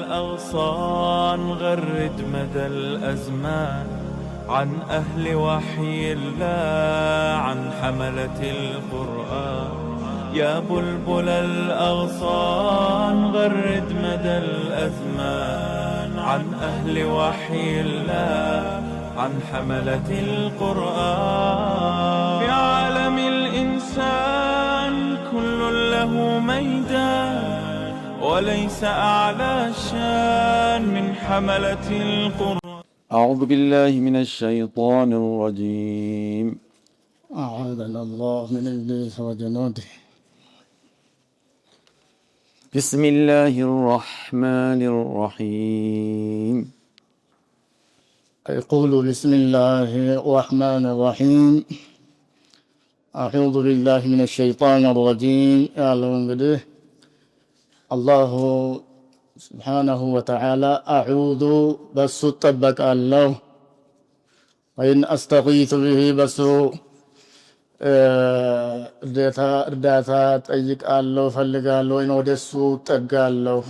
الأغصان غرد مدى الأزمان عن أهل وحي الله عن حملة القرآن. يا بلبل الأغصان غرد مدى الأزمان عن أهل وحي الله عن حملة القرآن. في عالم الإنسان كل له ميدان وليس أعلى شان من حملة القرآن. أعوذ بالله من الشيطان الرجيم. أعاذنا الله من إبليس وجنوده. بسم الله الرحمن الرحيم. يقول بسم الله الرحمن الرحيم. أعوذ بالله من الشيطان الرجيم. الله سبحانه وتعالى أعوذ بس طبق الله وإن أستغيث به بس እርዳታ ጠይቃለሁ ፈልጋለሁ ወይን ወደሱ ጠጋለሁ።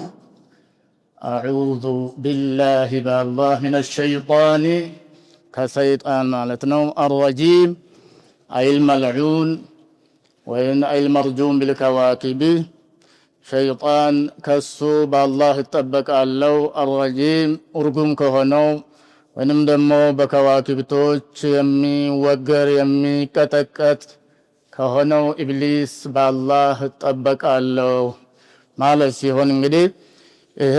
አዑዙ ቢላሂ በአላህ ሚነ ሸይጣን ከሰይጣን ማለት ነው። አርረጂም አይል መልዑን ወይን አይል መርጁም ቢልከዋኪብ ሸይጣን ከሱ በአላህ እጠበቃለሁ። አርረጂም እርጉም ከሆነው ወይንም ደግሞ በከዋክብቶች የሚወገር የሚቀጠቀጥ ከሆነው ኢብሊስ በአላህ እጠበቃለሁ ማለት ሲሆን እንግዲህ ይሄ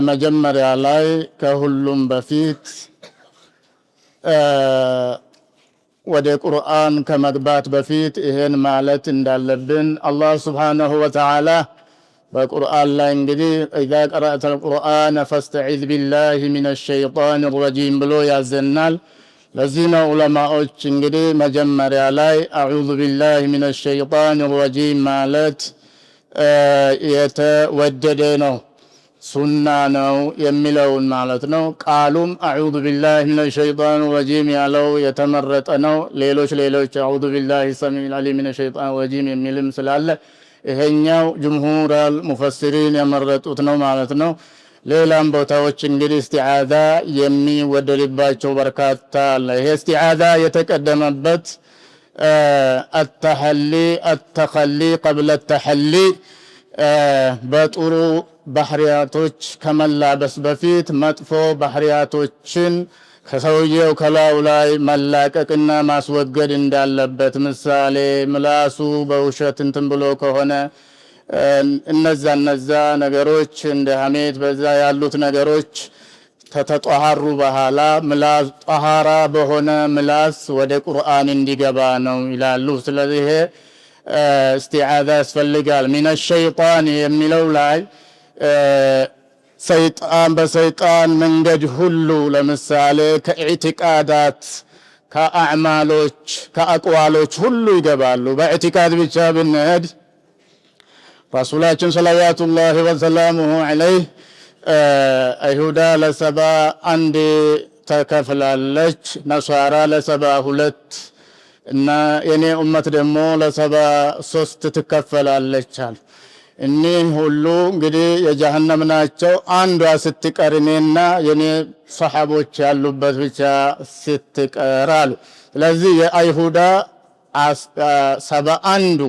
መጀመሪያ ላይ ከሁሉም በፊት ወደ ቁርአን ከመግባት በፊት ይሄን ማለት እንዳለብን አላህ ሱብሓነሁ ወተዓላ በቁርአን ላይ እንግዲህ ኢዛ ቀረአተል ቁርአን ፈስተዒዝ ቢላሂ ሚነ ሸይጣን ረጂም ብሎ ያዘናል። ለዚህ ነው ዑለማዎች እንግዲህ መጀመሪያ ላይ አዑዙ ቢላሂ ሚነ ሸይጣን ረጂም ማለት የተወደደ ነው፣ ሱና ነው የሚለውን ማለት ነው። ቃሉም አዑዙ ቢላሂ ሚነ ሸይጣን ረጂም ያለው የተመረጠ ነው። ሌሎች አዑዙ ቢላሂ ሰሚዒል ዓሊም ሚነ ሸይጣን ረጂም የሚልም ስላለ ይሄኛው ጅምሁር ሙፈሲሪን የመረጡት ነው ማለት ነው። ሌላም ቦታዎች እንግዲህ እስቲዓዛ የሚወደድባቸው በርካታ አለ። ይሄ እስቲዓዛ የተቀደመበት አተኸሊ ቀብለ ተሐሊ በጥሩ ባህሪያቶች ከመላበስ በፊት መጥፎ ባህሪያቶችን ከሰውየው ከላዩ ላይ መላቀቅና ማስወገድ እንዳለበት። ምሳሌ ምላሱ በውሸት እንትን ብሎ ከሆነ እነዛ ነገሮች እንደ ሐሜት በዛ ያሉት ነገሮች ተተጧሃሩ በኋላ ምላስ ጧሃራ በሆነ ምላስ ወደ ቁርአን እንዲገባ ነው ይላሉ። ስለዚህ እስቲዓዛ ያስፈልጋል። ሚነ ሸይጣን የሚለው ላይ ሰይጣን በሰይጣን መንገድ ሁሉ ለምሳሌ ከኢዕቲቃዳት ከአዕማሎች ከአቅዋሎች ሁሉ ይገባሉ። በኢዕቲቃድ ብቻ ብንሄድ ረሱላችን ሰለዋቱላሂ ወሰላሙሁ ዐለይህ አይሁዳ ለ71 ተከፍላለች፣ ነሷራ ለ72 እና የኔ ኡመት ደግሞ ለ73 ትከፈላለች አሉ። እኒህ ሁሉ እንግዲህ የጀሃነም ናቸው። አንዷ ስትቀር እኔና የኔ ሰሐቦች ያሉበት ብቻ ስትቀር አሉ። ስለዚህ የአይሁዳ 71ዱ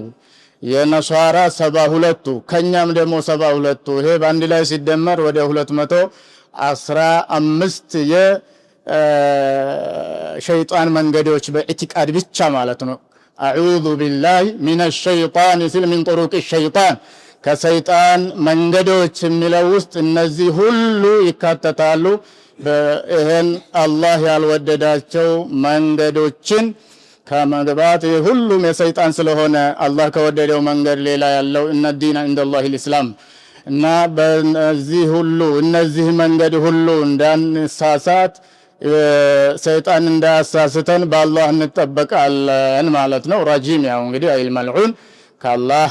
የነሷራ 72ቱ ከኛም ደግሞ 72ቱ ይሄ በአንድ ላይ ሲደመር ወደ 215 የሸይጣን መንገዶች በኢዕቲቃድ ብቻ ማለት ነው። አዑዙ ቢላሂ ሚነ ሸይጣን ሲል ሚን ጡሩቅ ሸይጣን ከሰይጣን መንገዶች የሚለው ውስጥ እነዚህ ሁሉ ይካተታሉ። ይሄን አላህ ያልወደዳቸው መንገዶችን ከመግባት ሁሉም የሰይጣን ስለሆነ አላህ ከወደደው መንገድ ሌላ ያለው እነ ዲነ ኢንደላሂል ኢስላም እና በእነዚህ ሁሉ እነዚህ መንገድ ሁሉ እንዳንሳሳት ሰይጣን እንዳያሳስተን በአላህ እንጠበቃለን ማለት ነው። ረጂም ያው እንግዲህ አይል መልዑን ከአላህ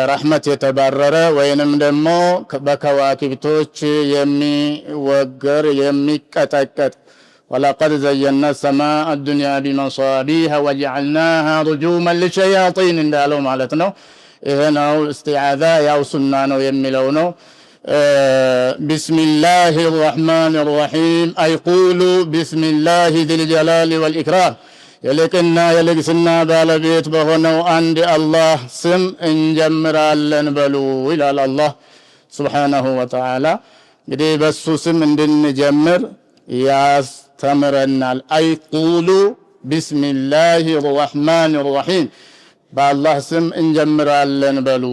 ረሕመት የተባረረ ወይንም ደግሞ በከዋክብቶች የሚወገር የሚቀጠቀጥ ወለቀድ ዘየና ሰማአ ዱንያ ቢመሳቢህ ወጀዐልናሃ ሩጁመን ሊሸያጢን እንዳለው ማለት ነው። ይሄ ነው እስቲዓዛ ያው ሱና ነው የሚለው ነው። بسم الله الرحمن الرحيم أي قولوا بسم الله ذي الجلال والإكرام يلقنا يلقسنا بالبيت بهنو عند الله سم እንጀምራለን በሉ ይላል አላህ ሱብሓነሁ ወተዓላ። እንግዲህ በሱ ስም እንድንጀምር ያስተምረናል። አይ ቁሉ ቢስሚላሂ ረሕማን ረሒም በአላህ ስም እንጀምራለን በሉ።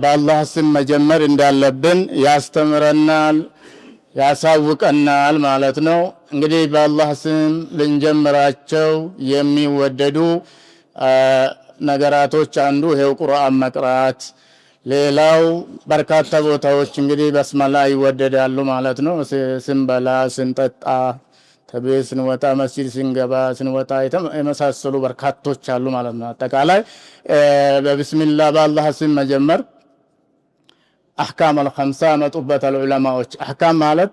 በአላህ ስም መጀመር እንዳለብን ያስተምረናል፣ ያሳውቀናል ማለት ነው። እንግዲህ በአላህ ስም ልንጀምራቸው የሚወደዱ ነገራቶች አንዱ ይሄው ቁርአን መቅራት፣ ሌላው በርካታ ቦታዎች እንግዲህ በስመላ ይወደዳሉ ማለት ነው። ስንበላ፣ ስንጠጣ፣ ከቤት ስንወጣ፣ መስጂድ ስንገባ፣ ስንወጣ የመሳሰሉ በርካቶች አሉ ማለት ነው። አጠቃላይ በቢስሚላህ በአላህ ስም መጀመር አህካም አልኸምሳ መጡበታል ዑለማዎች። አህካም ማለት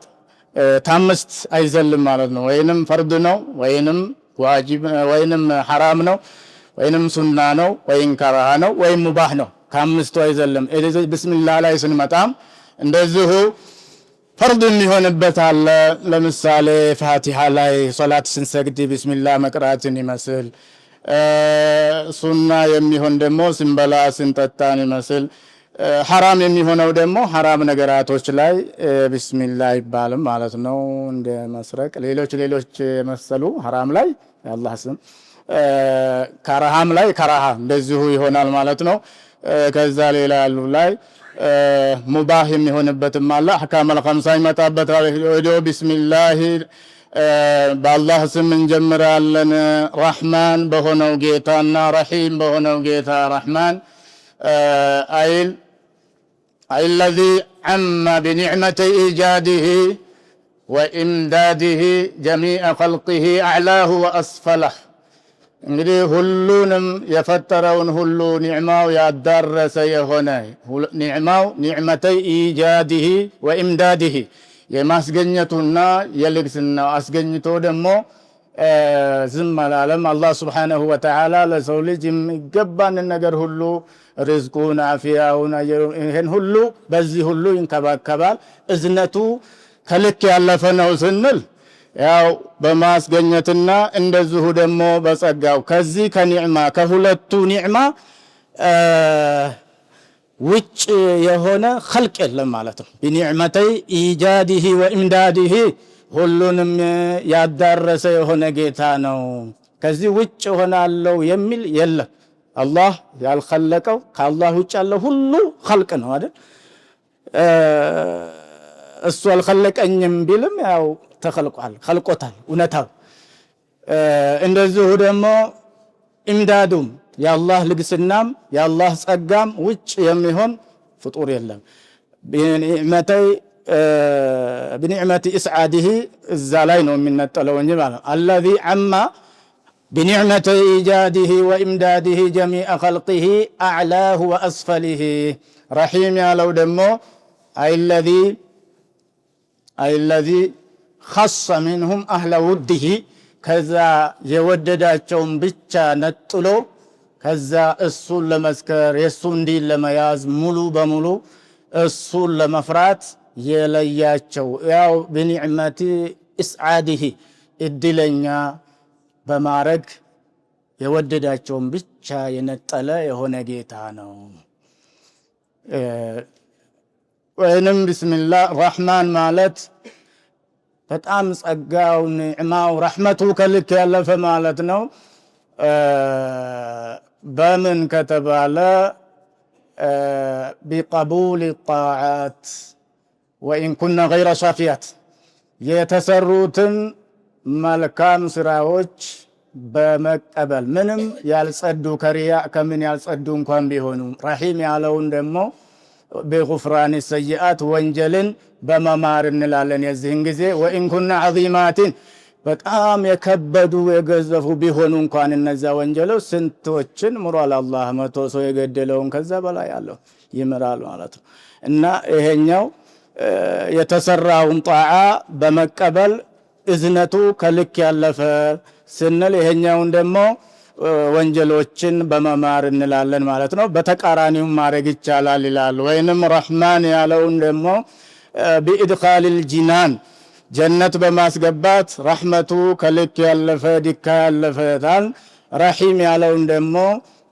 ታምስት አይዘልም ማለት ነው። ወይንም ፈርድ ነው፣ ወይንም ዋጅብ፣ ወይንም ሐራም ነው፣ ወይንም ሱና ነው፣ ወይም ከራሃ ነው፣ ወይም ሙባህ ነው። ከአምስቱ አይዘልም። ቢስሚላህ ላይ ስንመጣም እንደዚሁ ፈርድ የሚሆንበት አለ። ለምሳሌ ፋቲሃ ላይ ሶላት ስንሰግድ ቢስሚላህ መቅራትን ይመስል፣ ሱና የሚሆን ደግሞ ስንበላ ስንጠጣን ይመስል፣ ሐራም የሚሆነው ደግሞ ሐራም ነገራቶች ላይ ቢስሚላህ ይባልም ማለት ነው። እንደ መስረቅ፣ ሌሎች የመሰሉ ሐራም ላይ የአላህ ስም፣ ከራሃም ላይ ከራሃ እንደዚሁ ይሆናል ማለት ነው። ከዛ ሌላ ያሉ ላይ ሙባህ የሚሆንበትም አለ። አህካም አልኸምሳ ይመጣበታል። ወዲዮ ቢስሚላህ በአላህ ስም እንጀምራለን ረሕማን በሆነው ጌታና ረሒም በሆነው ጌታ። ረሕማን አይል አለዚ ዐመ ቢኒዕመቲ ኢጃዲሂ ወኢምዳዲሂ ጀሚዐ ኸልቂሂ አዕላሁ ወአስፈለህ። እንግዲህ ሁሉንም የፈጠረውን ሁሉ ኒዕማው ያዳረሰ የሆነ ኒዕማው ኒዕመተይ ኢጃዲሂ ወኢምዳዲሂ የማስገኘቱና የልግስናው አስገኝቶ ደግሞ ዝም አላለም። አላህ ሱብሓነሁ ወተዓላ ለሰው ልጅ የሚገባንን ነገር ሁሉ ርዝቁን፣ አፍያውን፣ ይሄን ሁሉ በዚህ ሁሉ ይንከባከባል። እዝነቱ ከልክ ያለፈ ነው ስንል ያው በማስገኘትና እንደዚሁ ደግሞ በጸጋው ከዚህ ከኒዕማ ከሁለቱ ኒዕማ ውጭ የሆነ ኸልቅ የለም ማለት ነው። ቢኒዕመተይ ኢጃዲሂ ወኢምዳዲሂ ሁሉንም ያዳረሰ የሆነ ጌታ ነው። ከዚህ ውጭ ሆናለው የሚል የለም። አላህ ያልኸለቀው ከአላህ ውጭ ያለው ሁሉ ኸልቅ ነው አይደል? እሱ አልኸለቀኝም ቢልም ያው ተኸልቋል፣ ኸልቆታል፣ እውነታው። እንደዚሁ ደግሞ ኢምዳዱም የአላህ ልግስናም የአላህ ጸጋም ውጭ የሚሆን ፍጡር የለም። ቢኒዕመቲ ኢስዓዲሂ እዛ ላይ ነው የሚነጠለው እንጂ ማለት ነው። አለዚ ዐማ ቢኒዕመቲ ኢጃዲሂ ወኢምዳዲሂ ጀሚዐ ኸልቂሂ አዕላሁ ወአስፈሊሂ። ረሒም ያለው ደግሞ አይለዚ ኸሰ ሚንሁም አህለ ውድሂ ከዛ የወደዳቸውን ብቻ ነጥሎ ከዛ እሱን ለመስከር የእሱን ዲን ለመያዝ ሙሉ በሙሉ እሱን ለመፍራት የለያቸው ያው ቢኒዕመቲ ኢስዓዲሂ እድለኛ በማረግ የወደዳቸውን ብቻ የነጠለ የሆነ ጌታ ነው። ወይንም ቢስሚላህ ረሕማን ማለት በጣም ጸጋው ኒዕማው ረሕመቱ ከልክ ያለፈ ማለት ነው። በምን ከተባለ ቢቀቡል ጣዓት ወኢን ኩነ ገይረ ሻፊያት የተሰሩትን መልካም ስራዎች በመቀበል ምንም ያልጸዱ ከሪያ ከምን ያልጸዱ እንኳን ቢሆኑ። ረሒም ያለውን ደግሞ ቢጉፍራን ሰይአት ወንጀልን በመማር እንላለን። የዚህን ጊዜ ወኢን ኩነ ዐዚማትን በጣም የከበዱ የገዘፉ ቢሆኑ እንኳን እነዛ ወንጀሎች ስንቶችን ምሯል አላህ። 100 ሰው የገደለውን ከዛ በላይ ያለው ይምራል ማለት ነው። እና ይሄኛው የተሰራውን ጣዓ በመቀበል እዝነቱ ከልክ ያለፈ ስንል፣ ይሄኛውን ደግሞ ወንጀሎችን በመማር እንላለን ማለት ነው። በተቃራኒው ማድረግ ይቻላል ይላል። ወይንም ረህማን ያለውን ደግሞ ቢኢድኻሊል ጂናን ጀነት በማስገባት ረህመቱ ከልክ ያለፈ ዲካ ያለፈታል። ረሂም ያለውን ደግሞ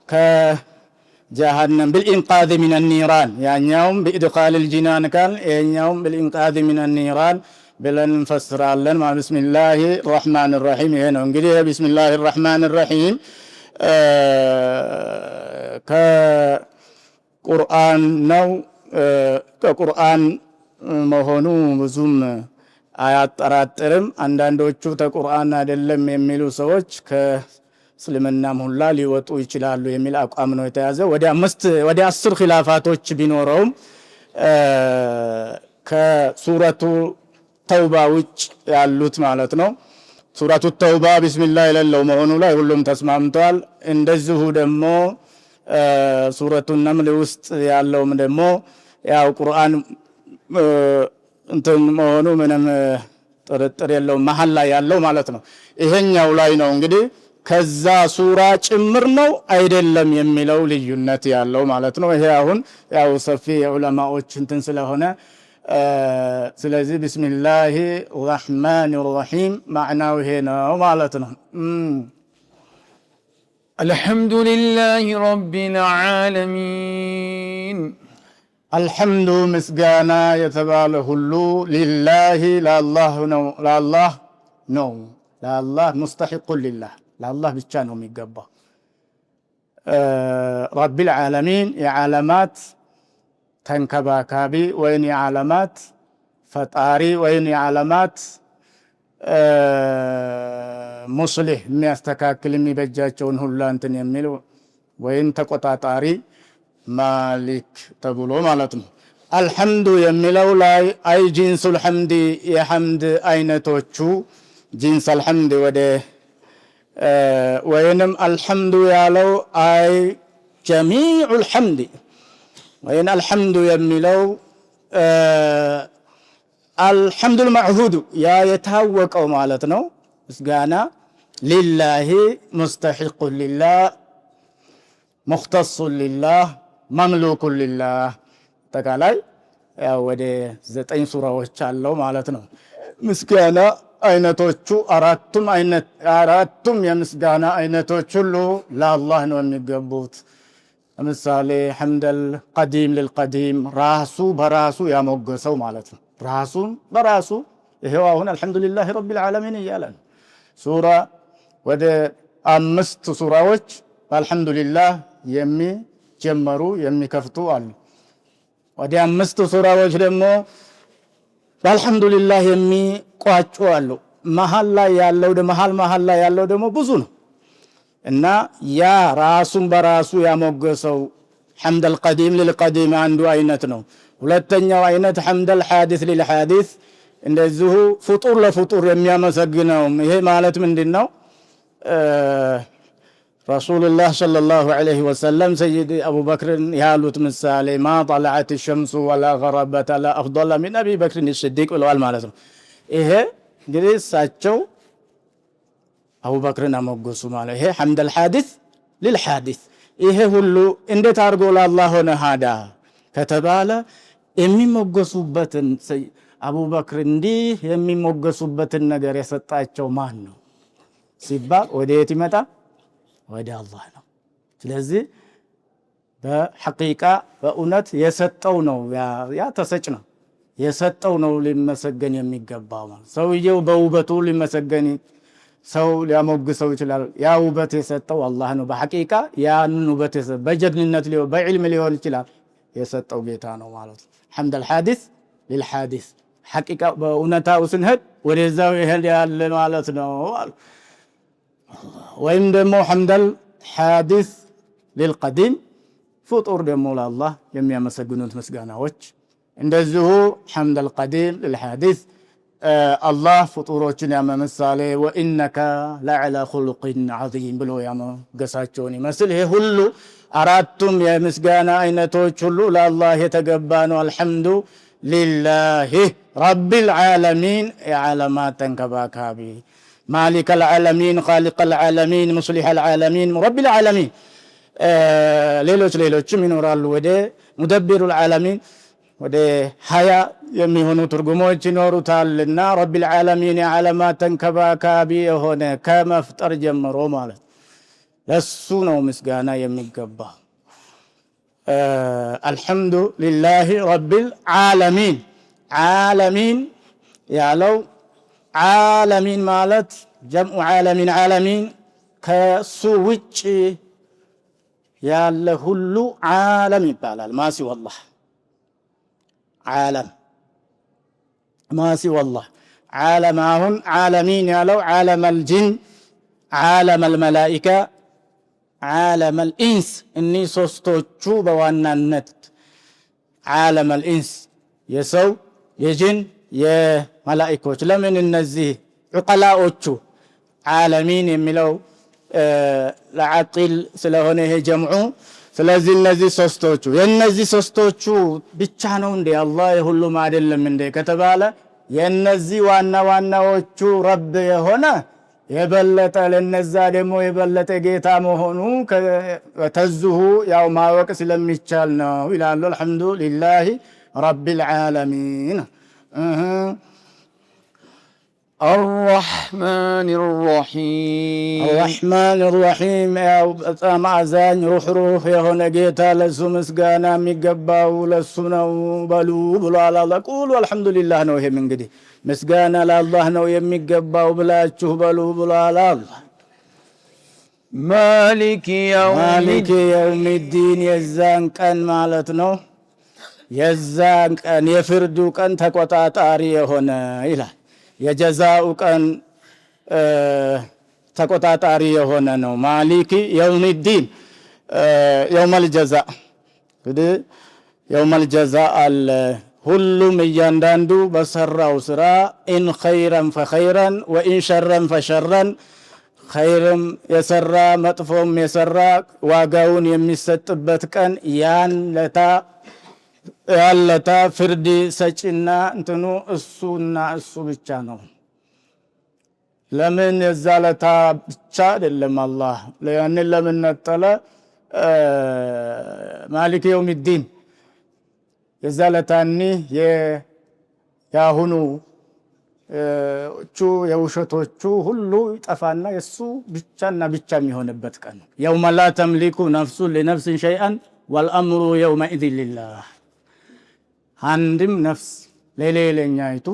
ከጀሃነም بالإنقاذ من النيران ያኛውም بإدخال الجنان ካል ይሄኛውም بالإنقاذ من النيران ብለን እንፈስራለን ማለት ቢስሚላሂ ረህማን ረሂም። ይሄ ነው እንግዲህ ቢስሚላሂ ረህማን ረሂም ከቁርአን ነው። ከቁርአን መሆኑ ብዙም አያጠራጥርም። አንዳንዶቹ ተቁርአን አይደለም የሚሉ ሰዎች ከእስልምናም ሁላ ሊወጡ ይችላሉ የሚል አቋም ነው የተያዘ። ወደ 10 ኺላፋቶች ቢኖረውም ከሱረቱ ተውባ ውጭ ያሉት ማለት ነው። ሱረቱ ተውባ ቢስሚላህ የሌለው መሆኑ ላይ ሁሉም ተስማምተዋል። እንደዚሁ ደግሞ ሱረቱ ነምል ውስጥ ያለውም ደግሞ ያው ቁርአን እንትን መሆኑ ምንም ጥርጥር የለውም፣ መሀል ላይ ያለው ማለት ነው። ይሄኛው ላይ ነው እንግዲህ ከዛ ሱራ ጭምር ነው አይደለም የሚለው ልዩነት ያለው ማለት ነው። ይሄ አሁን ያው ሰፊ የዑለማዎች እንትን ስለሆነ ስለዚህ ቢስሚላሂ ረህማን ረሂም ማዕናው ይሄ ነው ማለት ነው። አልሐምዱሊላሂ ረቢል ዓለሚን አልሐምዱ ምስጋና የተባለ ሁሉ ሊላሂ ለአላህ ነው። ለአላህ ሙስተሒቁን ሊላህ ለአላህ ብቻ ነው የሚገባው። ረቢል ዓለሚን የዓለማት ተንከባካቢ ወይን የዓለማት ፈጣሪ ወይን የዓለማት ሙስሊህ የሚያስተካክል የሚበጃቸውን ሁላ እንትን የሚል ወይን ተቆጣጣሪ ማሊክ ተብሎ ማለት ነው። አልሐምዱ የሚለው ላይ አይ ጂንሱል ሐምድ የሐምድ አይነቶቹ ጂንስ አልሐምድ ወደ ወይንም አልሐምዱ ያለው አይ ጀሚዑል ሐምድ ወይን አልሐምዱ የሚለው አልሐምዱል መዕሁዱ ያ የታወቀው ማለት ነው። ምስጋና ሊላሂ ሙስተሒቁን ሊላህ ሙኽተሱን ሊላህ መምሉኩን ሊላህ አጠቃላይ ወደ 9 ሱራዎች አለው ማለት ነው። ምስጋና አይነቶቹ አራቱም የምስጋና አይነቶች ሁሉ ለአላህ ነው የሚገቡት። ለምሳሌ ሐምደል ቀዲም ልልቀዲም ራሱ በራሱ ያሞገሰው ማለት ነው። ራሱን በራሱ ይሄው አሁን አልሐምዱሊላህ ረቢል ዓለሚን እያለ ነው። ሱራ ወደ 5 ሱራዎች በአልሐምዱሊላህ የሚጀመሩ የሚከፍቱ አሉ። ወደ 5 ሱራዎች ደግሞ በአልሐምዱሊላህ የሚቋጩ አሉ። መሀል ላይ ያለው ደግሞ ብዙ ነው እና ያ ራሱን በራሱ ያሞገሰው ሐምደል ቀዲም ልልቀዲም አንዱ አይነት ነው። ሁለተኛው አይነት ሐምደል ሐዲስ ልልሐዲስ እንደዚሁ ፍጡር ለፍጡር የሚያመሰግነው። ይሄ ማለት ምንድነው? ረሱሉላህ ሰለላሁ ዐለይሂ ወሰለም ሰይድ አቡበክርን ያሉት ምሳሌ ማ ጠለዐት ሸምሱ ወላ ገረበት ላ አፍضለ ሚን አቢ በክርን ሲዲቅ ብለዋል ማለት ነው። ይሄ እንግዲህ እሳቸው አቡበክርን አሞገሱ ማለት ይሄ ሐምደል ሐዲስ ልልሐዲስ። ይሄ ሁሉ እንዴት አድርጎ ለአላህ ሆነ ሃዳ ከተባለ የሚሞገሱበትን አቡበክር እንዲህ የሚሞገሱበትን ነገር የሰጣቸው ማን ነው ሲባል ወደ የት ይመጣ? ወደ አላህ ነው። ስለዚህ በሐቂቃ በእውነት የሰጠው ነው፣ ያ ተሰጭ ነው የሰጠው ነው ሊመሰገን የሚገባው። ሰውየው በውበቱ ሊመሰገን ሰው ሊያሞግሰው ይችላል። ያ ውበት የሰጠው አላህ ነው። በሐቂቃ ያንን ውበት በጀግንነት ሊሆን በዕልም ሊሆን ይችላል የሰጠው ጌታ ነው ማለት ነው። ሐምደል ሐዲስ ሊልሐዲስ ሐቂቃ በእውነታው ስንሄድ ወደዛው ይሄድ ያለ ማለት ነው። ወይም ደግሞ ሐምደል ሐዲስ ሊልቀዲም ፍጡር ደግሞ ለአላህ የሚያመሰግኑት ምስጋናዎች እንደዚሁ ሐምደል ቀዲም ልልሐዲስ አላህ ፍጡሮችን ያመመሳሌ ወኢነከ ለዐላ ኹሉቅን ዐዚም ብሎ ያመገሳቸውን ይመስል ይሄ ሁሉ አራቱም የምስጋና አይነቶች ሁሉ ለአላህ የተገባ ነው። አልሐምዱ ሊላሂ ረቢል ዓለሚን የዓለማት ተንከባካቢ مالك العالمين خالق العالمين مصلح العالمين رب العالمين ሌሎችም ይኖራሉ። ወደ ሙደብሩ العالمين ወደ 20 የሚሆኑ ትርጉሞች ይኖሩታልና ረቢል ዓለሚን የዓለማት ተንከባካቢ የሆነ ከመፍጠር ጀምሮ ማለት ለሱ ነው ምስጋና የሚገባ። አልሐምዱሊላሂ ረቢል ዓለሚን ዓለሚን ያለው ዓለሚን ማለት ጀምዑ ዓለሚን ዓለሚን ከሱ ውጭ ያለ ሁሉ ዓለም ይባላል። ማሲወ አላህ ዓለም ማሲወ አላህ ዓለም። አሁን ዓለሚን ያለው ዓለመል ጅን ዓለመል መላኢካ ዓለመል ኢንስ እኒህ ሶስቶቹ በዋናነት ዓለመል ኢንስ የሰው የጅን የመላኢኮች። ለምን እነዚህ ዑቀላዎቹ ዓለሚን የሚለው ለዓቂል ስለሆነ ይሄ ጀምዑ። ስለዚህ እነዚህ ሶስቶቹ የነዚህ ሶስቶቹ ብቻ ነው እንዴ አላህ የሁሉም አይደለም እንዴ ከተባለ የነዚህ ዋና ዋናዎቹ ረብ የሆነ የበለጠ ለነዛ ደግሞ የበለጠ ጌታ መሆኑ ተዝሁ ያው ማወቅ ስለሚቻል ነው ይላሉ። አልሐምዱሊላሂ ረቢል ዓለሚን الرحمن الرحيم الرحمن الرحيم ያው በጣም አዛኝ ሩህሩህ የሆነ ጌታ ለሱ ምስጋና የሚገባው ለሱ ነው በሉ ብሏል አላህ። ቁሉ አልሐምዱሊላህ ነው። ይሄም እንግዲህ ምስጋና ለአላህ ነው የሚገባው ብላችሁ በሉ ብሏል አላህ። ማሊክ የውሚዲን የዛን ቀን ማለት ነው። የዛን ቀን የፍርዱ ቀን ተቆጣጣሪ የሆነ ይላል። የጀዛኡ ቀን ተቆጣጣሪ የሆነ ነው። ማሊክ የውሚዲን የውመል ጀዛ እንግዲህ የውመል ጀዛ አለ። ሁሉም እያንዳንዱ በሰራው ስራ ኢን ኸይረን ፈኸይረን ወኢን ሸረን ፈሸረን ኸይርም የሰራ መጥፎም የሰራ ዋጋውን የሚሰጥበት ቀን ያለታ ፍርድ ሰጪና እንትኑ እሱና እሱ ብቻ ነው። ለምን የዛለታ ብቻ አይደለም አላህ ያንን ለምን ነጠለ? ማሊክ የውሚዲን የዛለታኒ ያሁኑ የውሸቶቹ ሁሉ ይጠፋና የሱ ብቻና ብቻ የሚሆንበት ቀን የውመ ላ ተምሊኩ ነፍሱን ሊነፍሲን ሸይአን ወልአምሩ የውመኢዝን ሊላህ። አንድም ነፍስ ለሌላኛይቱ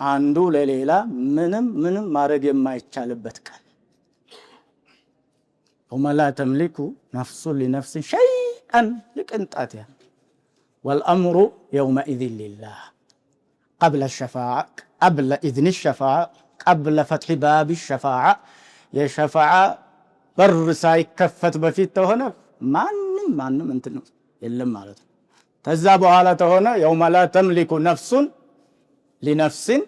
አንዱ ለሌላ ምንም ማድረግ የማይቻልበት ቀን የውመ ላ ተምሊኩ ነፍሱን ሊነፍሲን ሸይአን ይቅንጣት ያ ወልአምሩ የውመኢዝን ሊላህ ቀብለ ሸፋዓ ቀብለ ኢዝኒ ሸፋዓ ቀብለ ፈትሒ ባብ ሸፋዓ የሸፋዓ በር ሳይከፈት በፊት ተሆነ ማንም እንትን የለም ማለት ነው። ከዛ በኋላ ተሆነ የውመ ላ ተምሊኩ ነፍሱን ሊነፍሲን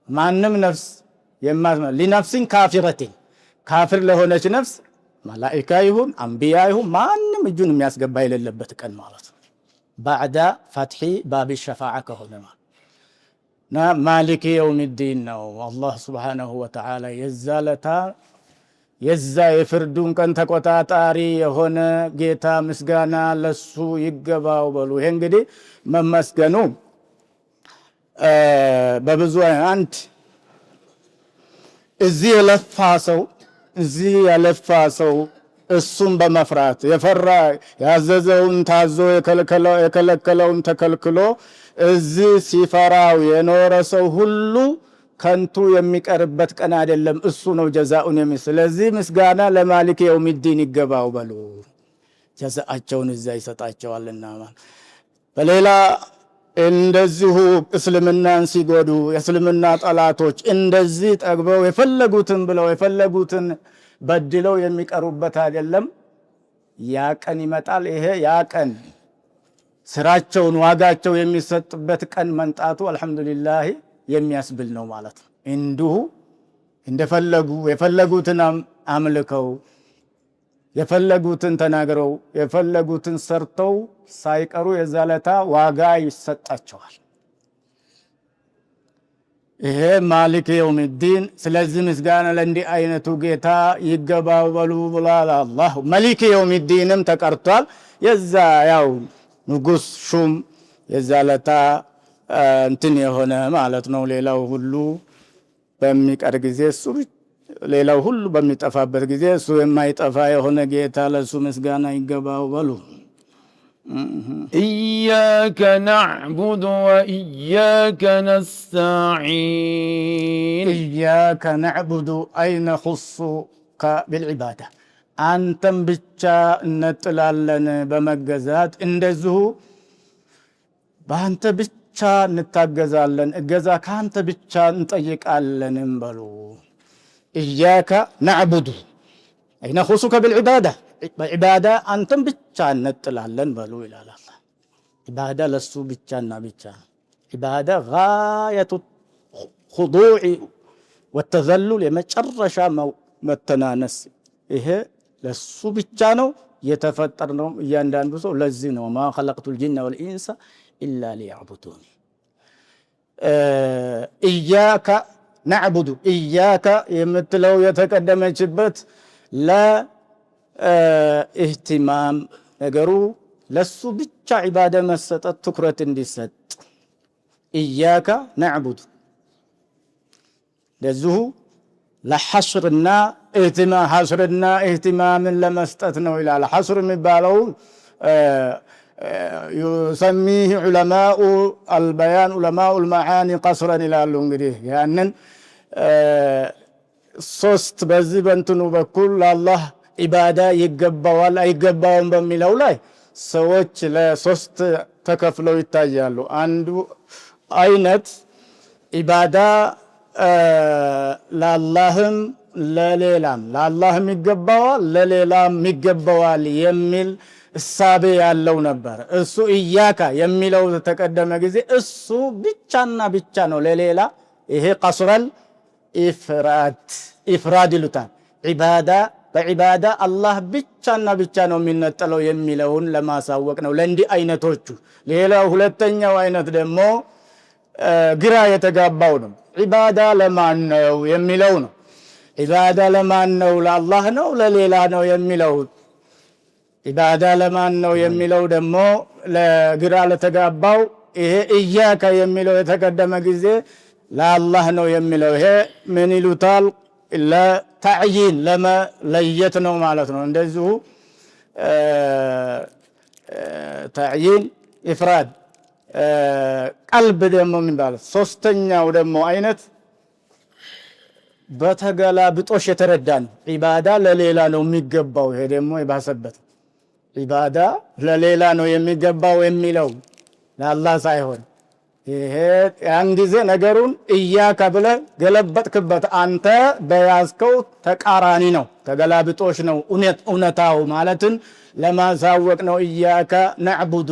ማንም ነፍስ ሊነፍሲን ካፊረቲን ካፊር ለሆነች ነፍስ መላኢካ ይሁን አንቢያ ይሁን ማንም እጁን የሚያስገባ የሌለበት ቀን ማለት ነው። ባዕዳ ፈትሒ ባብ ሸፋዓ ከሆነ ማለት ማሊክ የውሚዲን ነው። አላህ ሱብሓነሁ ወተዓላ የዛለታ የዛ የፍርዱን ቀን ተቆጣጣሪ የሆነ ጌታ ምስጋና ለሱ ይገባው በሉ። ይሄ እንግዲህ መመስገኑ በብዙ አንድ እዚህ የለፋ ሰው እሱም በመፍራት የፈራ ያዘዘውን ታዞ የከለከለውን ተከልክሎ እዚህ ሲፈራው የኖረ ሰው ሁሉ ከንቱ የሚቀርበት ቀን አይደለም። እሱ ነው ጀዛኡን ስለዚህ ምስጋና ለማሊክ የውሚዲን ይገባው በሉ። ጀዛአቸውን እዛ ይሰጣቸዋልና። በሌላ እንደዚሁ እስልምናን ሲጎዱ የእስልምና ጠላቶች እንደዚህ ጠግበው የፈለጉትን ብለው የፈለጉትን በድለው የሚቀሩበት አይደለም። ያ ቀን ይመጣል። ይሄ ያ ቀን ስራቸውን ዋጋቸው የሚሰጥበት ቀን መንጣቱ አልሐምዱሊላህ የሚያስብል ነው ማለት ነው። እንዲሁ እንደፈለጉ የፈለጉትን አምልከው የፈለጉትን ተናግረው የፈለጉትን ሰርተው ሳይቀሩ የዛለታ ዋጋ ይሰጣቸዋል። ይሄ ማሊክ የውምዲን ስለዚህ ምስጋና ለእንዲህ አይነቱ ጌታ ይገባው በሉ ብሏል አላህ። መሊክ የውምዲንም ተቀርቷል። የዛ ያው ንጉስ ሹም የዛ ለታ እንትን የሆነ ማለት ነው። ሌላው ሁሉ በሚቀር ጊዜ እሱ ሌላው ሁሉ በሚጠፋበት ጊዜ እሱ የማይጠፋ የሆነ ጌታ ለሱ ምስጋና ይገባው በሉ። إياك نعبد وإياك نستعين إياك نعبد أي نخصك بالعبادة أنتم بيتشا نتلالن بمجزات اندزه بانت بيتشا نتاجزالن اجزا كانت بيتشا نطيق ألن بلو إياك نعبد أي نخصك بالعبادة بعبادة أنتم بيتشا نتلالن بلو إلى الله عبادة لسو بيتشا بيتشا عبادة غاية خضوع والتذلل የመጨረሻ መተናነስ ይሄ ለሱ ብቻ ነው የተፈጠር ነው እያንዳንዱ ሰው ለዚህ ነው ما خلقت الجن والانس الا ليعبدون إياك نعبد إياك የምትለው የተቀደመችበት ለእህትማም ነገሩ ለሱ ብቻ ዒባዳ መሰጠት ትኩረት እንዲሰጥ إياك نعبد ለዚሁ ለሐስርና እህትማም ሐስርና እህትማምን ለመስጠት ነው ይላል። ሐስር የሚባለው يسميه علماء البيان علماء المعاني قصرا ይላሉ። እንግዲህ ያንን ሶስት በዚህ በእንትኑ በኩል ለአላህ ኢባዳ ይገባዋል አይገባውም በሚለው ላይ ሰዎች ለሶስት ተከፍለው ይታያሉ። አንዱ አይነት ኢባዳ ለአላህም ለሌላም ለአላህም ይገባዋል ለሌላም ይገባዋል የሚል እሳቤ ያለው ነበር። እሱ ኢያካ የሚለው ተቀደመ ጊዜ እሱ ብቻና ብቻ ነው ለሌላ ይሄ ቀስረል ኢፍራድ ይሉታል። ዒባዳ በዒባዳ አላህ ብቻና ብቻ ነው የሚነጠለው የሚለውን ለማሳወቅ ነው ለእንዲህ አይነቶቹ። ሌላው ሁለተኛው አይነት ደግሞ ግራ የተጋባው ነው። ዒባዳ ለማን ነው የሚለው ነው። ዒባዳ ለማን ነው ለአላህ ነው ለሌላ ነው የሚለው። ዒባዳ ለማን ነው የሚለው ደግሞ ለግራ ለተጋባው ይሄ ኢያካ የሚለው የተቀደመ ጊዜ ለአላህ ነው የሚለው ይሄ ምን ይሉታል ለተዕይን ለመለየት ነው ማለት ነው። እንደዚሁ ተዕይን ኢፍራድ ቀልብ ደግሞ ምን ባለ ሶስተኛው ደግሞ አይነት በተገላብጦሽ የተረዳን ዒባዳ ለሌላ ነው የሚገባው። ይሄ ደግሞ የባሰበት ዒባዳ ለሌላ ነው የሚገባው የሚለው ለአላህ ሳይሆን ይሄ ያን ጊዜ ነገሩን ኢያካ ብለህ ገለበጥክበት። አንተ በያዝከው ተቃራኒ ነው፣ ተገላብጦሽ ነው እውነታው ማለትን ለማሳወቅ ነው። ኢያካ ነዕቡዱ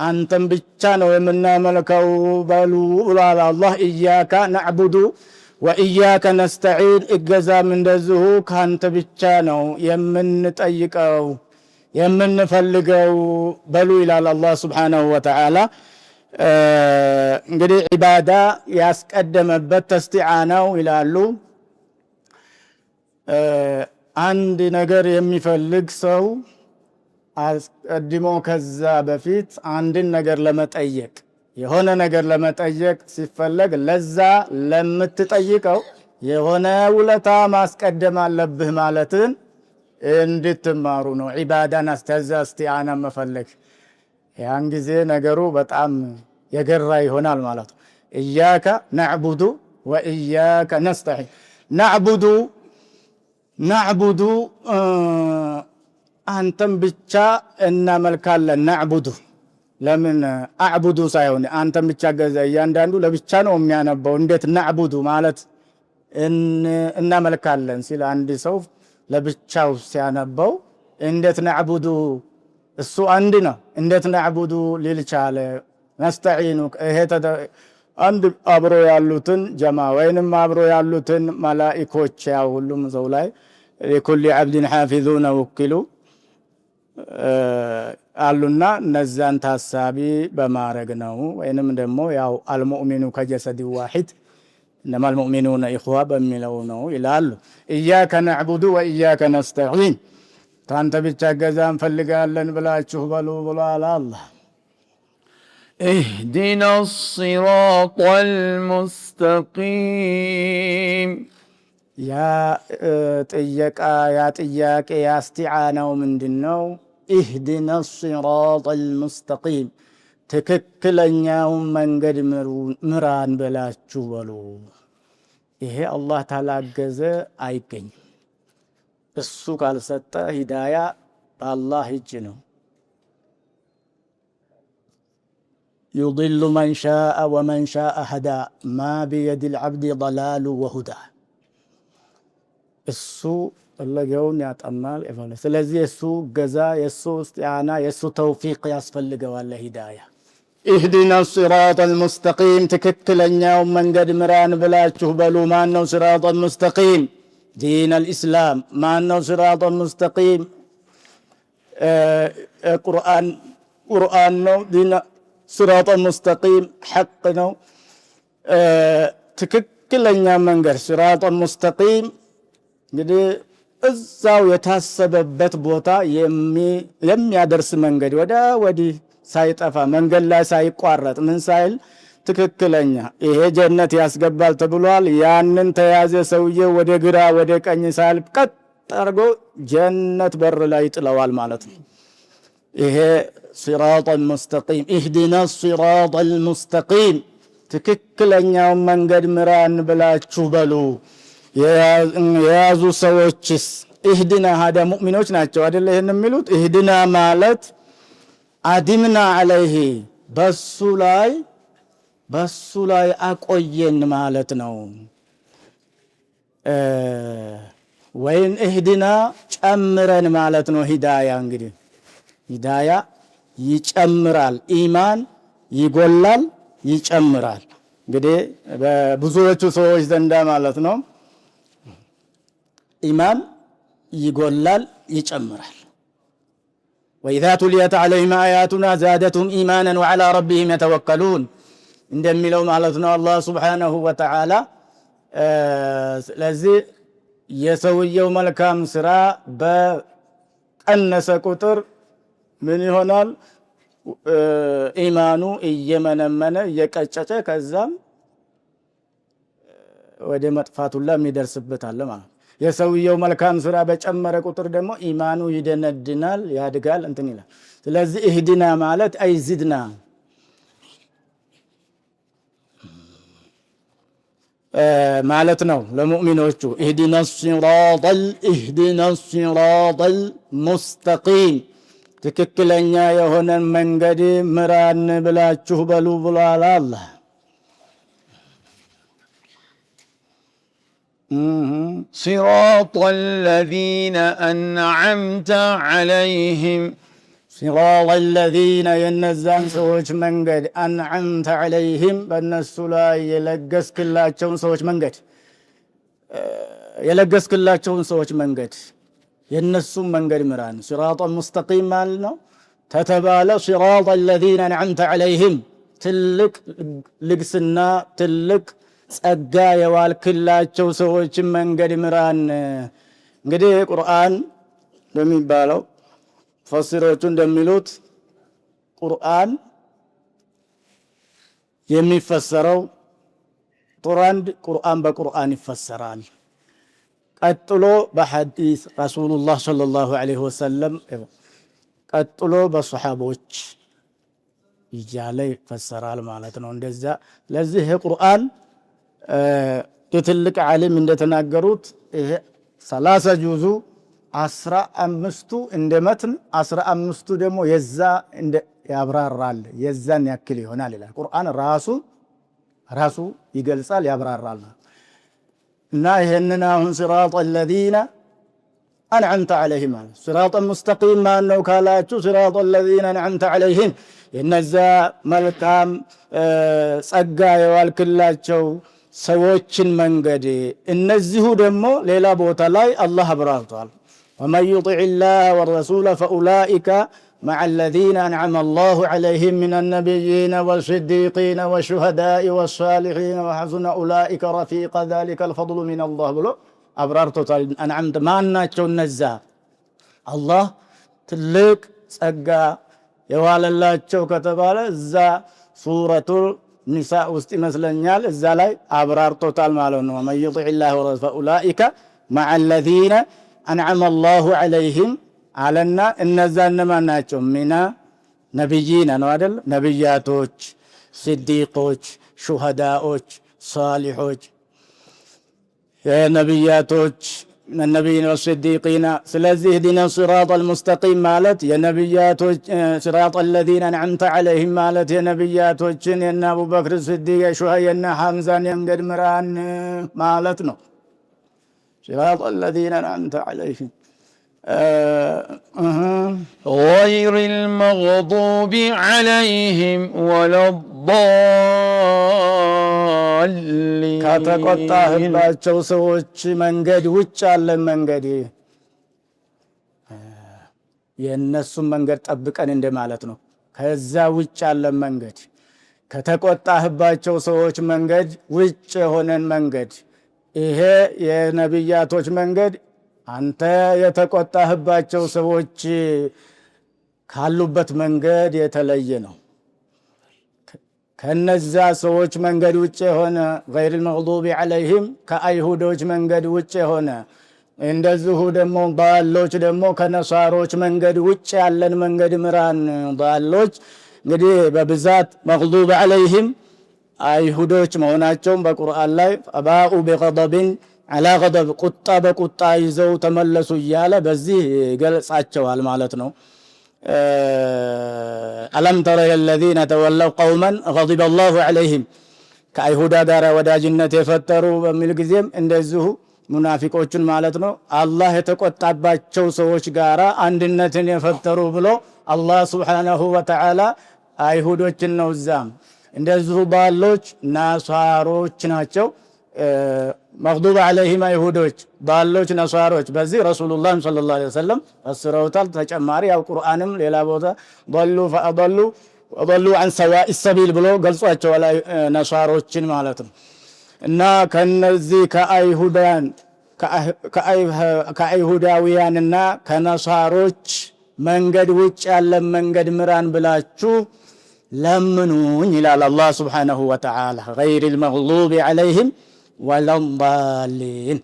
አንተም ብቻ ነው የምናመልከው በሉ ብሏል አላህ። ኢያካ ነዕቡዱ ወኢያከ ነስተዒን እገዛም እንደዚሁ ከአንተ ብቻ ነው የምንጠይቀው የምንፈልገው በሉ ይላል አላህ ሱብሓነሁ ወተዓላ። እንግዲህ ዒባዳ ያስቀደመበት ተስቲዓናው ይላሉ። አንድ ነገር የሚፈልግ ሰው አስቀድሞ ከዛ በፊት አንድን ነገር ለመጠየቅ የሆነ ነገር ለመጠየቅ ሲፈለግ ለዛ ለምትጠይቀው የሆነ ውለታ ማስቀደም አለብህ ማለትን እንድትማሩ ነው። ዒባዳን አስተዛ እስቲዓና መፈለግ ያን ጊዜ ነገሩ በጣም የገራ ይሆናል ማለት ነው። ኢያከ ነዕቡዱ ወኢያከ ነስተዒን። ነዕቡዱ አንተም ብቻ እናመልካለን። ነዕቡዱ ለምን አዕቡዱ ሳይሆን አንተም ብቻ ገዛ እያንዳንዱ ለብቻ ነው የሚያነበው። እንዴት ነዕቡዱ ማለት እናመልካለን ሲል አንድ ሰው ለብቻው ሲያነበው እንዴት ነዕቡዱ እሱ አንድ ነው እንዴት ነዕቡዱ ሊል ቻለ? ነስተዒኑ ይሄ አንድ አብሮ ያሉትን ጀማ ወይንም አብሮ ያሉትን መላኢኮች ያው ሁሉም ሰው ላይ ለኩል ዓብድን ሓፊዙነ ወኪሉ አሉና እነዛን ታሳቢ በማድረግ ነው። ወይንም ደግሞ ያው አልሙእሚኑ ከጀሰድ ዋሂድ እነማል ሙእሚኑነ ኢኽዋ በሚለው ነው ይላሉ። ኢያከ ነዕቡዱ ወኢያከ ነስተዒን ታንተ ብቻ እገዛ እንፈልጋለን ብላችሁ በሉ ብሏል አላህ። اهدنا الصراط المستقيم ያ ጥያቄ ያስቲዓናው ምንድነው? ኢህዲና ሲራጥ አልሙስተቂም ትክክለኛውን መንገድ ምራን በላችሁ በሉ። ይሄ አላህ ታላገዘ አይገኝም። እሱ ካልሰጠ ሂዳያ በአላህ እጅ ነው። يضل من شاء ومن شاء هدى ما بيد العبد ضلال وهدى እሱ ፈለገውን ያጠማል ይፈለ። ስለዚህ የሱ ገዛ የሱ እስቲዓና የሱ ተውፊቅ ያስፈልገዋል ሂዳያ። ኢህዲና ሲራጥ አልሙስተቂም ትክክለኛውን መንገድ ምራን ብላችሁ በሉ። ማን ነው ሲራጥ አልሙስተቂም? ዲን አልኢስላም። ማን ነው ሲራጥ አልሙስተቂም? ቁርአን ነው። ዲን ሲራጥ አልሙስተቂም ሐቅ ነው። ትክክለኛ መንገድ ሲራጥ አልሙስተቂም እንግዲህ እዛው የታሰበበት ቦታ የሚያደርስ መንገድ ወደ ወዲህ ሳይጠፋ መንገድ ላይ ሳይቋረጥ ምን ሳይል ትክክለኛ ይሄ ጀነት ያስገባል ተብሏል። ያንን ተያዘ ሰውዬ ወደ ግራ ወደ ቀኝ ሳይል ቀጥ አድርጎ ጀነት በር ላይ ይጥለዋል ማለት ነው። ይሄ ሲራጥ አልሙስተቂም ኢህዲና ሲራጥ አልሙስተቂም ትክክለኛውን መንገድ ምራን ብላችሁ በሉ። የያዙ ሰዎችስ ኢህዲና ሀዳ ሙእሚኖች ናቸው አይደል? ይሄን የሚሉት ኢህዲና ማለት አዲምና አለይሂ በሱ ላይ አቆየን ማለት ነው። ወይም ኢህዲና ጨምረን ማለት ነው። ሂዳያ እንግዲህ ሂዳያ ይጨምራል፣ ኢማን ይጎላል፣ ይጨምራል። እንግዲህ በብዙዎቹ ሰዎች ዘንዳ ማለት ነው ኢማን ይጎላል፣ ይጨምራል። ወኢዛ ቱሊየት ዐለይሂም አያቱና ዛደቱም ኢማናን ወዐላ ረቢሂም የተወከሉን እንደሚለው ማለት ነው አላህ ሱብሓነሁ ወተዓላ። ስለዚህ የሰውየው መልካም ስራ በቀነሰ ቁጥር ምን ይሆናል? ኢማኑ እየመነመነ እየቀጨጨ ከዛም ወደ መጥፋቱላ የሚደርስበት አለ ማለት ነው። የሰውየው መልካም ስራ በጨመረ ቁጥር ደግሞ ኢማኑ ይደነድናል፣ ያድጋል፣ እንትን ይላል። ስለዚህ ኢህዲና ማለት አይዚድና ማለት ነው ለሙእሚኖቹ። ኢህዲና ሲራጠል ሙስተቂም ትክክለኛ የሆነን መንገድ ምራን ብላችሁ በሉ ብሏል አላህ። صراط الذين أنعمت عليهم صراط الذين ينزان سوچ መንገድ أنعمت عليهم በእነሱ ላይ የለገስክላቸውን ሰዎች መንገድ የለገስክላቸውን ሰዎች መንገድ የነሱም መንገድ ምራን። صراط مستقيم ማለት ነው ተተባለ صراط الذين أنعمت عليهم ትልቅ ልግስና ትልቅ ጸጋ የዋልክላቸው ሰዎች መንገድ ምራን። እንግዲህ ቁርአን በሚባለው ፈሲሮቹ እንደሚሉት ቁርአን የሚፈሰረው ቁርአን በቁርአን ይፈሰራል። ቀጥሎ በሐዲስ ረሱላህ ሰለላሁ ዐለይሂ ወሰለም፣ ቀጥሎ በሱሐቦች ይያለ ይፈሰራል ማለት ነው። እንደዛ ለዚህ ቁርአን ትልቅ ዓሊም እንደተናገሩት ይሄ 30 ጁዙ 15ቱ እንደ መትን 15ቱ ደግሞ የዛ እንደ ያብራራል የዛን ያክል ይሆናል ይላል። ቁርአን ራሱ ይገልጻል ያብራራል። እና ይሄንን አሁን ሲራጥ الذين أنعمت عليهم ሲራጥ ሙስተቂም ማን ነው ካላችሁ ሲራጥ الذين أنعمت عليهم የነዛ መልካም ጸጋ የዋልክላቸው ሰዎችን መንገድ። እነዚሁ ደግሞ ሌላ ቦታ ላይ አላህ አብራርቷል። ومن يطع الله والرسول فأولئك مع الذين أنعم الله عليهم من النبيين والصديقين والشهداء والصالحين وحسن أولئك رفيقا ذلك الفضل من الله بلو أبررت أنعمت ما ناتشو النزا الله تلك ጸጋ የዋለላቸው ከተባለ እዛ ሱረቱል ኒሳ ውስጥ ይመስለኛል እዛ ላይ አብራርቶታል ማለት ነው። ወመን ዩጢዕ ላህ ወረሱለሁ ፈኡላኢከ መዐ አለዚነ አንዐመ አላሁ ዐለይሂም አለና እነዛ እነማን ናቸው? ሚና ነቢይነ ነው አይደል? ነቢያቶች፣ ሲዲቆች፣ ሹሃዳዎች፣ ሳሊሖች የነቢያቶች النبيين والصديقين سلازي اهدنا الصراط المستقيم مالت يا نبيات صراط الذين أنعمت عليهم مالت يا نبيات يا أبو بكر الصديق شهيا يا حمزة ينقد مران مالتنا صراط الذين أنعمت عليهم غير المغضوب عليهم ولا الضالين ከተቆጣህባቸው ሰዎች መንገድ ውጭ ያለን መንገድ የነሱን መንገድ ጠብቀን እንደማለት ነው። ከዛ ውጭ ያለን መንገድ ከተቆጣህባቸው ሰዎች መንገድ ውጭ የሆነን መንገድ ይሄ የነብያቶች መንገድ አንተ የተቆጣህባቸው ሰዎች ካሉበት መንገድ የተለየ ነው። ከነዛ ሰዎች መንገድ ውጭ የሆነ غير المغضوب عليهم ከአይሁዶች መንገድ ውጭ የሆነ እንደዚሁ ደግሞ ዳሎች ደግሞ ከነሳሮች መንገድ ውጭ ያለን መንገድ ምራን። ዳሎች እንግዲህ በብዛት መግዱብ عليهم አይሁዶች መሆናቸውን በቁርአን ላይ አባኡ بغضب على غضب ቁጣ በቁጣ ይዘው ተመለሱ እያለ በዚህ ገልጻቸዋል ማለት ነው። ألم تر الذين تولوا قوما غضب الله عليهم ከአይሁዳ ጋር ወዳጅነት የፈጠሩ በሚል ጊዜም እንደዚሁ ሙናፊቆችን ማለት ነው አላህ የተቆጣባቸው ሰዎች ጋር አንድነትን የፈጠሩ ብሎ አላህ Subhanahu Wa Ta'ala አይሁዶችን ነው። እዛም እንደዚሁ ባሎች ናሳሮች ናቸው። መግዱብ عليهم አይሁዶች፣ ባሎች ነሳሮች። በዚህ ረሱሉላህ ሰለላሁ ዐለይሂ ወሰለም አስረውታል። ተጨማሪ ያው ቁርአንም ሌላ ቦታ ضلوا فأضلوا وضلوا عن سواء السبيل ብሎ ገልጿቸዋል ነሳሮችን ማለት ነው። እና ከነዚህ ከአይሁዳውያንና ከነሳሮች መንገድ ውጭ ያለ መንገድ ምራን ብላችሁ ለምኑኝ ይላል አላህ Subhanahu Wa Ta'ala غير المغضوب عليهم ولا الضالين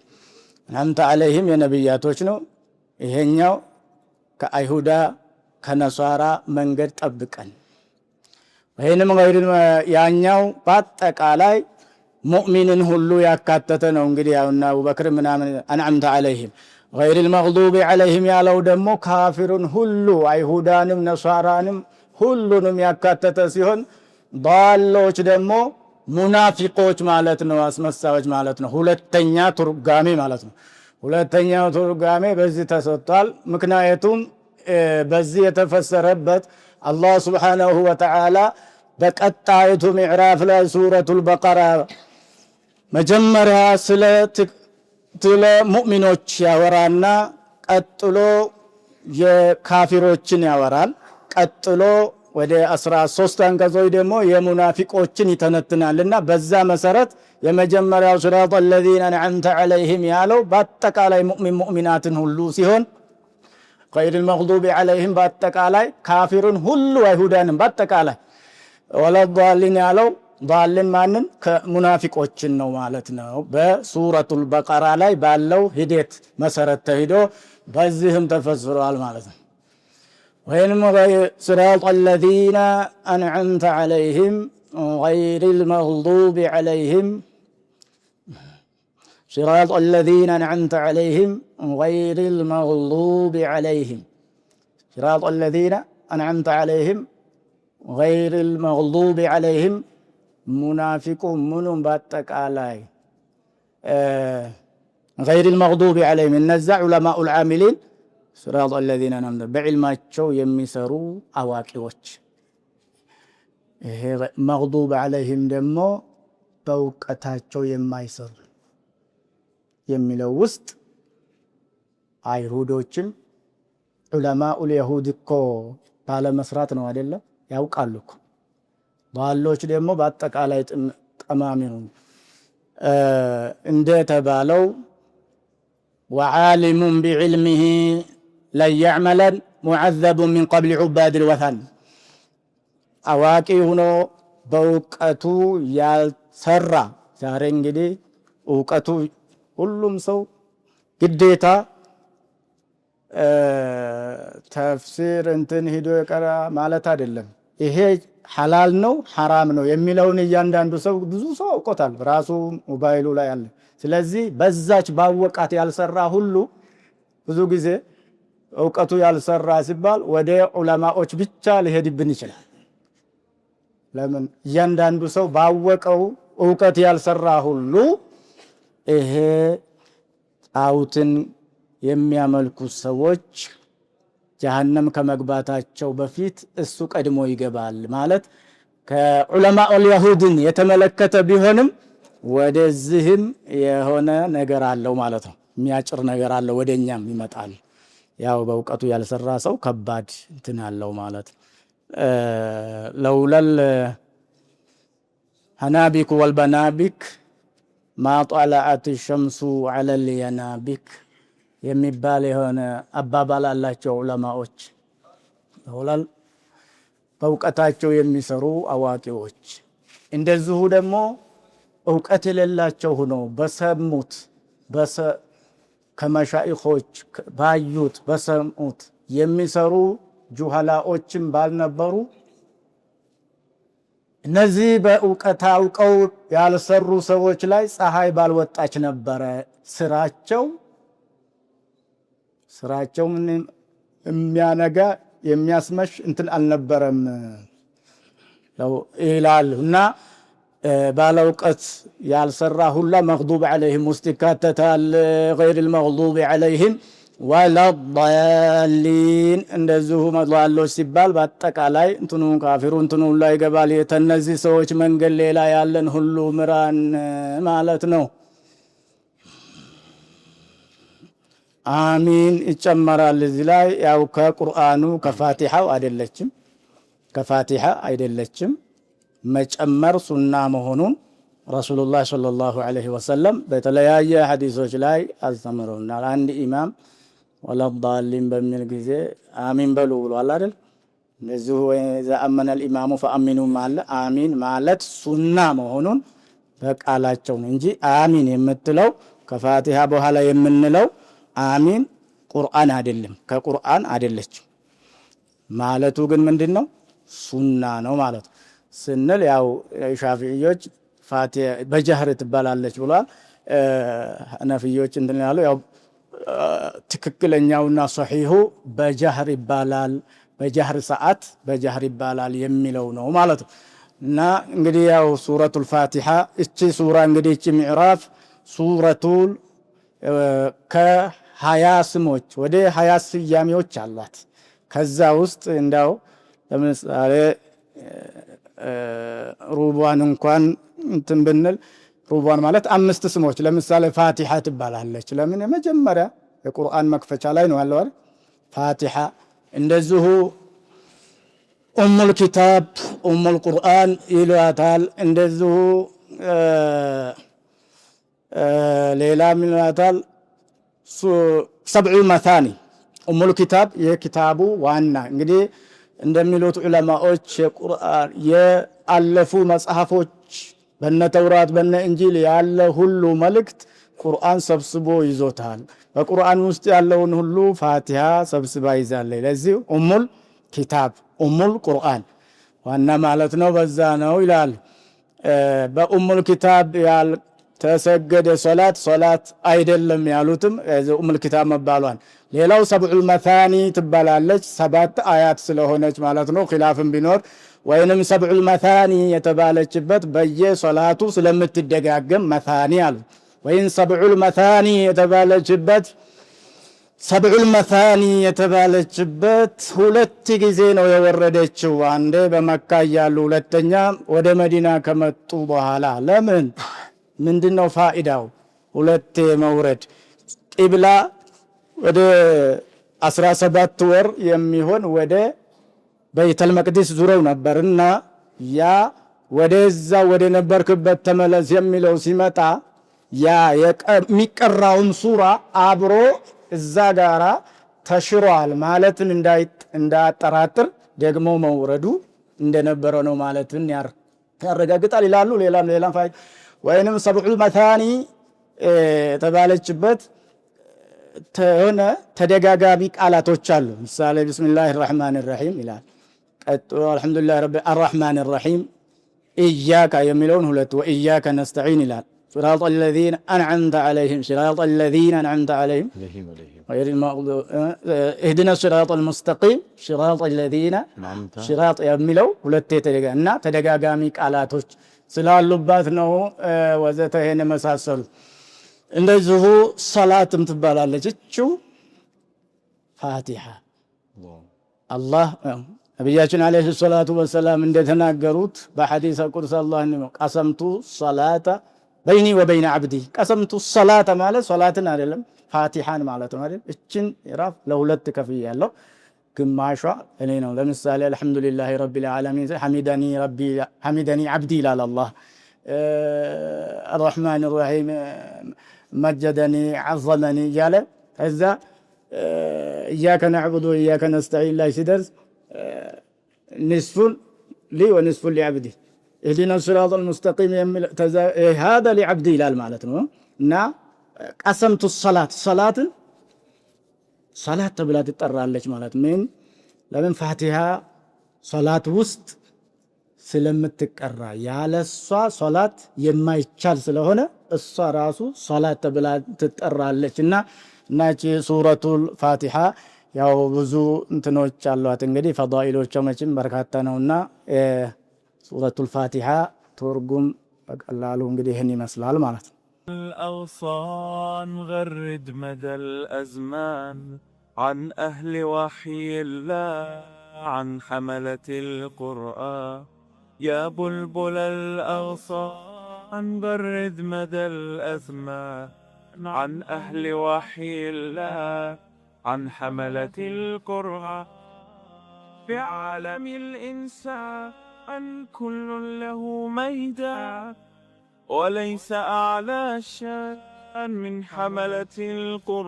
አንተ عليهم የነብያቶች ነው። ይሄኛው ከአይሁዳ ከነሳራ መንገድ ጠብቀን ወይንም غير ያኛው በአጠቃላይ ሙእሚንን ሁሉ ያካተተ ነው። እንግዲህ ያውና አቡበክር ምናምን አንዓምተ عليهم غير المغضوب عليهم ያለው ደግሞ ካፊሩን ሁሉ አይሁዳንም ነሳራንም ሁሉንም ያካተተ ሲሆን ዳሎች ደግሞ ሙናፊቆች ማለት ነው፣ አስመሳዮች ማለት ነው። ሁለተኛ ትርጓሜ ማለት ነው። ሁለተኛው ትርጓሜ በዚህ ተሰጥቷል። ምክንያቱም በዚህ የተፈሰረበት አላህ Subhanahu Wa Ta'ala በቀጣይቱ ምዕራፍ ላይ ሱረቱል በቀራ መጀመሪያ ስለ ሙእሚኖች ያወራና ቀጥሎ የካፊሮችን ያወራል። ቀጥሎ ወደ 13 አንቀጾች ደግሞ የሙናፊቆችን ይተነትናልና በዛ መሰረት የመጀመሪያው صراط الذين أنعمت عليهم ያለው በአጠቃላይ ሙእሚናትን ሁሉ ሲሆን غير المغضوب عليهم በአጠቃላይ ካፊሩን ሁሉ አይሁዳንን በአጠቃላይ ولا الضالين ያለው ضالين ማንን ከሙናፊቆችን ነው ማለት ነው። በሱረቱል በቀራ ላይ ባለው ሂደት መሰረት ተሄዶ በዚህም ተፈስሯል ማለት ነው። وإنهم صراط الذين أنعمت عليهم غير المغضوب عليهم صراط الذين أنعمت عليهم غير المغضوب عليهم صراط الذين أنعمت عليهم غير المغضوب عليهم منافقون منهم باتك علي غير المغضوب عليهم النزع علماء العاملين صراط الذين أنعمت بعلماቸው የሚሰሩ አዋቂዎች። ይሄ መግዱብ عليهم ደግሞ በእውቀታቸው የማይሰሩ የሚለው ውስጥ አይሁዶችን ዑለማኡል የሁድ እኮ ባለ መስራት ነው አይደለም ያውቃሉ እኮ ባሎች ደግሞ በአጠቃላይ ጠማሚ ነው እንደተባለው وعالم بعلمه لا يعمل معذب من قبل عباد الوثن አዋቂ ሆኖ በእውቀቱ ያልሰራ ዛሬ እንግዲህ እውቀቱ ሁሉም ሰው ግዴታ ተፍሲር እንትን ሄዶ የቀራ ማለት አይደለም ይሄ ሐላል ነው ሐራም ነው የሚለውን እያንዳንዱ ሰው ብዙ ሰው አውቆታል ራሱ ሞባይሉ ላይ አለ ስለዚህ በዛች ባወቃት ያልሰራ ሁሉ ብዙ ጊዜ እውቀቱ ያልሰራ ሲባል ወደ ዑለማዎች ብቻ ሊሄድብን ይችላል ለምን እያንዳንዱ ሰው ባወቀው እውቀት ያልሰራ ሁሉ ይሄ ጣውትን የሚያመልኩ ሰዎች ጀሃነም ከመግባታቸው በፊት እሱ ቀድሞ ይገባል ማለት ከዑለማኡል ይሁድን የተመለከተ ቢሆንም ወደዚህም የሆነ ነገር አለው ማለት ነው የሚያጭር ነገር አለው ወደኛም ይመጣል ያው በእውቀቱ ያልሰራ ሰው ከባድ እንትን አለው ማለት ለውለል ሐናቢክ ወልበናቢክ ማ ጠለዐት ሸምሱ ዐለል የናቢክ የሚባል የሆነ አባባል አላቸው ዑለማዎች ለውለል በእውቀታቸው የሚሰሩ አዋቂዎች እንደዚሁ ደግሞ እውቀት የሌላቸው ሆኖ በሰሙት ከመሻይኾች ባዩት በሰሙት የሚሰሩ ጁሃላዎችም ባልነበሩ እነዚህ በእውቀት አውቀው ያልሰሩ ሰዎች ላይ ፀሐይ ባልወጣች ነበረ ስራቸው ምን የሚያነጋ የሚያስመሽ እንትን አልነበረም ነው ይላሉና ባለውቀት ያልሰራ ሁላ መግዱብ عليهم ሙስተካተታል غير المغضوب عليهم ولا الضالين እንደዚሁ መضالዎች ሲባል በአጠቃላይ እንትኑ ካፊሩ እንትኑ ላይ ይገባል የተነዚህ ሰዎች መንገድ ሌላ ያለን ሁሉ ምራን ማለት ነው አሚን ይጨመራል እዚህ ላይ ያው ከቁርአኑ ከፋቲሃው አይደለችም መጨመር ሱና መሆኑን ረሱላህ ሰለላሁ ዐለይሂ ወሰለም በተለያየ ሐዲሶች ላይ አስተምረውናል አንድ ኢማም ወለዳሊን በሚል ጊዜ አሚን በሉ ብሏል አይደል ለዚህ ዘአመነ الامام فامنوا ማለት አሚን ማለት ሱና መሆኑን በቃላቸው ነው እንጂ አሚን የምትለው ከፋቲሃ በኋላ የምንለው አሚን ቁርአን አይደለም ከቁርአን አይደለችም ማለቱ ግን ምንድነው ሱና ነው ማለት ስንል ያው ሻፊዒዎች ፋቲሃ በጀህር ትባላለች ብሏል ሐነፊዎች እንትን ያለው ያው ትክክለኛውና ሶሒሁ በጀህር ይባላል በጀህር ሰዓት በጀህር ይባላል የሚለው ነው ማለት ነው እና እንግዲህ ያው ሱረቱል ፋቲሃ እቺ ሱራ እንግዲህ እቺ ምዕራፍ ሱረቱል ከ20 ስሞች ወደ 20 ስያሜዎች አሏት ከዛ ውስጥ እንዳው ለምሳሌ ሩቧን እንኳን እንትን ብንል ሩቧን ማለት 5 ስሞች ለምሳሌ ፋቲሃ ትባላለች ለምን የመጀመሪያ የቁርአን መክፈቻ ላይ ነው ያለው አይደል ፋቲሃ እንደዚሁ ኡሙል ኪታብ ኡሙል ቁርአን ይሏታል እንደዚሁ ሌላ ምን ይሏታል ሰብዑ መታኒ ኡሙል ኪታብ የኪታቡ ዋና እንግዲህ እንደሚሉት ዑለማዎች የቁርአን የአለፉ መጽሐፎች በነ ተውራት በነ እንጂል ያለ ሁሉ መልእክት ቁርአን ሰብስቦ ይዞታል በቁርአን ውስጥ ያለውን ሁሉ ፋቲሃ ሰብስባ ይዛለች ለዚህ ኡሙል ኪታብ ኡሙል ቁርአን ዋና ማለት ነው በዛ ነው ይላል በኡሙል ኪታብ ያልተሰገደ ሶላት አይደለም ያሉትም ኡሙል ኪታብ መባሏን ሌላው ሰብዑል መታኒ ትባላለች 7 አያት ስለሆነች ማለት ነው ኺላፍም ቢኖር ወይንም ሰብዑል መታኒ የተባለችበት በየሶላቱ ስለምትደጋገም መታኒ አሉ ወይን ሰብዑል መታኒ የተባለችበት ሁለት ጊዜ ነው የወረደችው አንዴ በመካ ያሉ ሁለተኛ ወደ መዲና ከመጡ በኋላ ለምን ምንድነው ፋኢዳው ሁለቴ መውረድ ቂብላ ወደ 17 ወር የሚሆን ወደ በይተል መቅዲስ ዙረው ነበርና ያ ወደዛ ወደ ነበርክበት ተመለስ የሚለው ሲመጣ ያ የሚቀራውን ሱራ አብሮ እዛ ጋራ ተሽሯል ማለትን እንዳያጠራጥር ደግሞ መውረዱ እንደነበረ ነው ማለትን ያረጋግጣል ይላሉ። ሌላም ፋይዳ ወይንም ሰብዑል መታኒ ተባለችበት ሆነ ተደጋጋሚ ቃላቶች አሉ። ምሳሌ ቢስሚላሂር ረህማኒር ረሂም ይላል። ቀጥሎ አልሐምዱሊላህ ረቢል አርረህማኒር ረሂም ኢያከ የሚለውን ሁለት ወኢያከ ነስተዒን ይላል። صراط الذين أنعمت عليهم صراط الذين أنعمت عليهم غير المغضوب اهدنا الصراط المستقيم صراط الذين صراط የሚለው ሁለቴ ተደጋጋሚና ተደጋጋሚ ቃላቶች ስላሉባት ነው ወዘተ ይሄን መሳሰሉ። እንደዚሁ ሰላትም ትባላለች እቺው ፋቲሃ አላህ ነቢያችን አለይሂ ሰላቱ ወሰላም እንደተናገሩት በሐዲስ ቁድስ አላህ ቀሰምቱ ሰላተ በይኒ ወበይነ አብዲ ቀሰምቱ ሰላተ ማለት ሶላትን አይደለም ፋቲሃን ማለት ነው አይደል? እችን ራፍ ለሁለት ከፍያለሁ። ግማሿ እኔ ነው። ለምሳሌ አልሐምዱሊላሂ ረቢል ዓለሚን ሐሚደኒ አብዲ ይላል አላህ። አርረህማን ረሂም መጀደኒ ዐዘመኒ እያለ ከዛ ኢያከ ነዕቡዱ ወኢያከ ነስተዒን ላይ ሲደርስ ንስፉን ሊ ወንስፉን ሊዐብዲ እህዲና ሲራጠል ሙስተቂም የሚል ሃዛ ሊዐብዲ ይላል ማለት ነው። እና ቀሰምቱ ሰላትን ሰላት ተብላ ትጠራለች ማለት ምን? ለምን ፋቲሃ ሰላት ውስጥ ስለምትቀራ ያለሷ ሶላት የማይቻል ስለሆነ እሷ ራሱ ሶላት ተብላ ትጠራለች። እና እናቺ ሱረቱል ፋቲሃ ያው ብዙ እንትኖች አሏት እንግዲህ ፈዳኢሎቿ መቼም በርካታ ነውና ሱረቱል ፋቲሃ ትርጉም በቀላሉ እንግዲህ ይህን ይመስላል ማለት ነው። الأغصان غرد مدى الأزمان عن أهل وحي الله عن حملة القرآن يا بلبل الأغصان غرد مدى الأزمان عن أهل وحي الله عن حملة القرآن في عالم الإنسان كل له ميدان وليس أعلى شأن من حملة القرآن